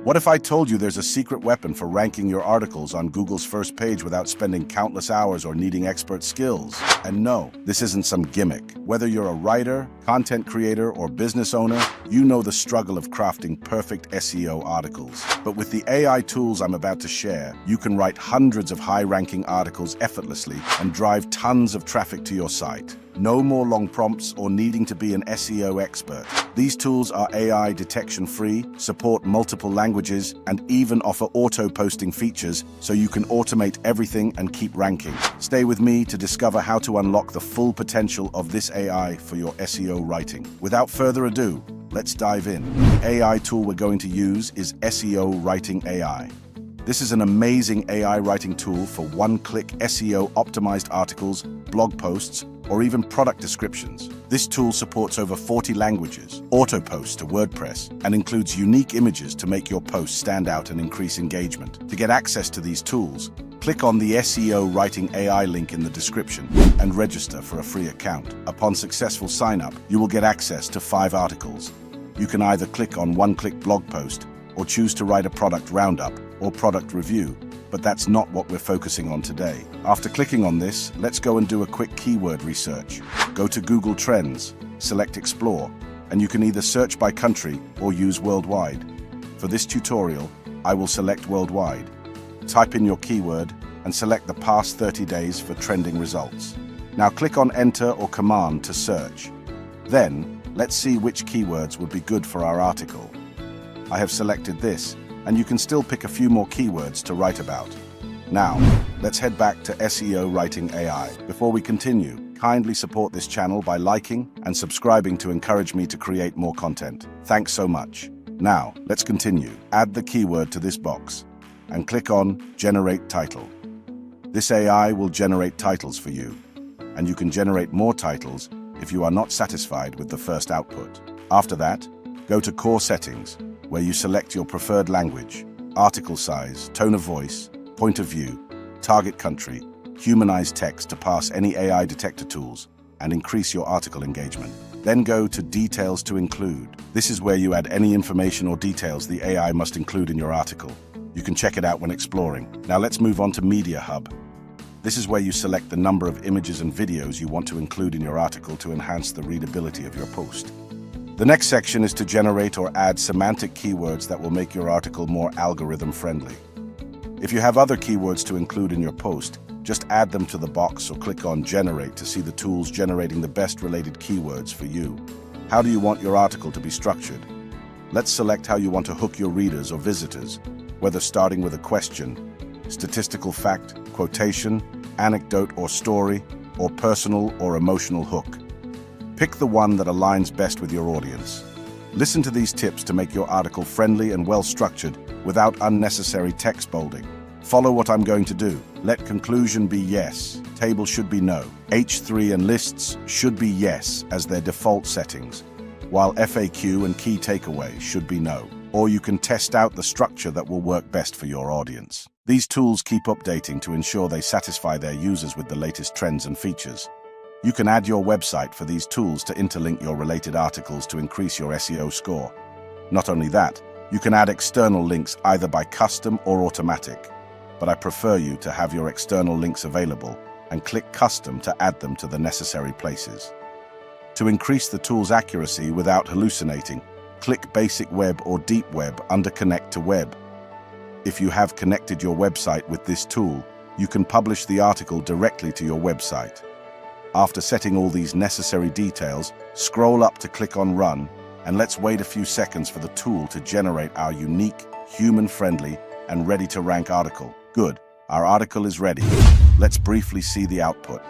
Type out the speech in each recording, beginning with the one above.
What if I told you there's a secret weapon for ranking your articles on Google's first page without spending countless hours or needing expert skills? And no, this isn't some gimmick. Whether you're a writer, content creator, or business owner, you know the struggle of crafting perfect SEO articles. But with the AI tools I'm about to share, you can write hundreds of high-ranking articles effortlessly and drive tons of traffic to your site. No more long prompts or needing to be an SEO expert. These tools are AI detection-free, support multiple languages, and even offer auto-posting features so you can automate everything and keep ranking. Stay with me to discover how to unlock the full potential of this AI for your SEO writing. Without further ado, let's dive in. The AI tool we're going to use is SEO Writing AI. This is an amazing AI writing tool for one-click SEO-optimized articles, blog posts, or even product descriptions. This tool supports over 40 languages, auto-posts to WordPress, and includes unique images to make your posts stand out and increase engagement. To get access to these tools, click on the SEO Writing AI link in the description and register for a free account. Upon successful sign-up, you will get access to 5 articles. You can either click on one-click blog post or choose to write a product roundup or product review, but that's not what we're focusing on today. After clicking on this, let's go and do a quick keyword research. Go to Google Trends, select Explore, and you can either search by country or use worldwide. For this tutorial, I will select worldwide. Type in your keyword and select the past 30 days for trending results. Now click on Enter or Command to search. Then, let's see which keywords would be good for our article. I have selected this, and you can still pick a few more keywords to write about. Now, let's head back to SEO Writing AI. Before we continue, kindly support this channel by liking and subscribing to encourage me to create more content. Thanks so much. Now, let's continue. Add the keyword to this box and click on Generate Title. This AI will generate titles for you, and you can generate more titles if you are not satisfied with the first output. After that, go to Core Settings, where you select your preferred language, article size, tone of voice, point of view, target country, humanize text to pass any AI detector tools, and increase your article engagement. Then go to Details to Include. This is where you add any information or details the AI must include in your article. You can check it out when exploring. Now let's move on to Media Hub. This is where you select the number of images and videos you want to include in your article to enhance the readability of your post. The next section is to generate or add semantic keywords that will make your article more algorithm-friendly. If you have other keywords to include in your post, just add them to the box or click on Generate to see the tools generating the best related keywords for you. How do you want your article to be structured? Let's select how you want to hook your readers or visitors, whether starting with a question, statistical fact, quotation, anecdote or story, or personal or emotional hook. Pick the one that aligns best with your audience. Listen to these tips to make your article friendly and well-structured without unnecessary text bolding. Follow what I'm going to do. Let conclusion be yes, table should be no. H3 and lists should be yes as their default settings, while FAQ and key takeaway should be no. Or you can test out the structure that will work best for your audience. These tools keep updating to ensure they satisfy their users with the latest trends and features. You can add your website for these tools to interlink your related articles to increase your SEO score. Not only that, you can add external links either by custom or automatic, but I prefer you to have your external links available and click Custom to add them to the necessary places. To increase the tool's accuracy without hallucinating, click Basic Web or Deep Web under Connect to Web. If you have connected your website with this tool, you can publish the article directly to your website. After setting all these necessary details, scroll up to click on Run, and let's wait a few seconds for the tool to generate our unique, human-friendly, and ready-to-rank article. Good, our article is ready. Let's briefly see the output.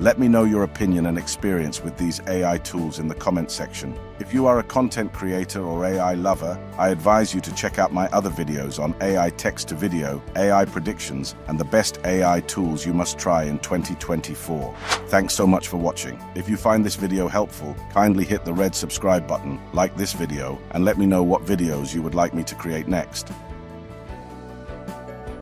Let me know your opinion and experience with these AI tools in the comment section. If you are a content creator or AI lover, I advise you to check out my other videos on AI text-to-video, AI predictions, and the best AI tools you must try in 2024. Thanks so much for watching. If you find this video helpful, kindly hit the red subscribe button, like this video, and let me know what videos you would like me to create next.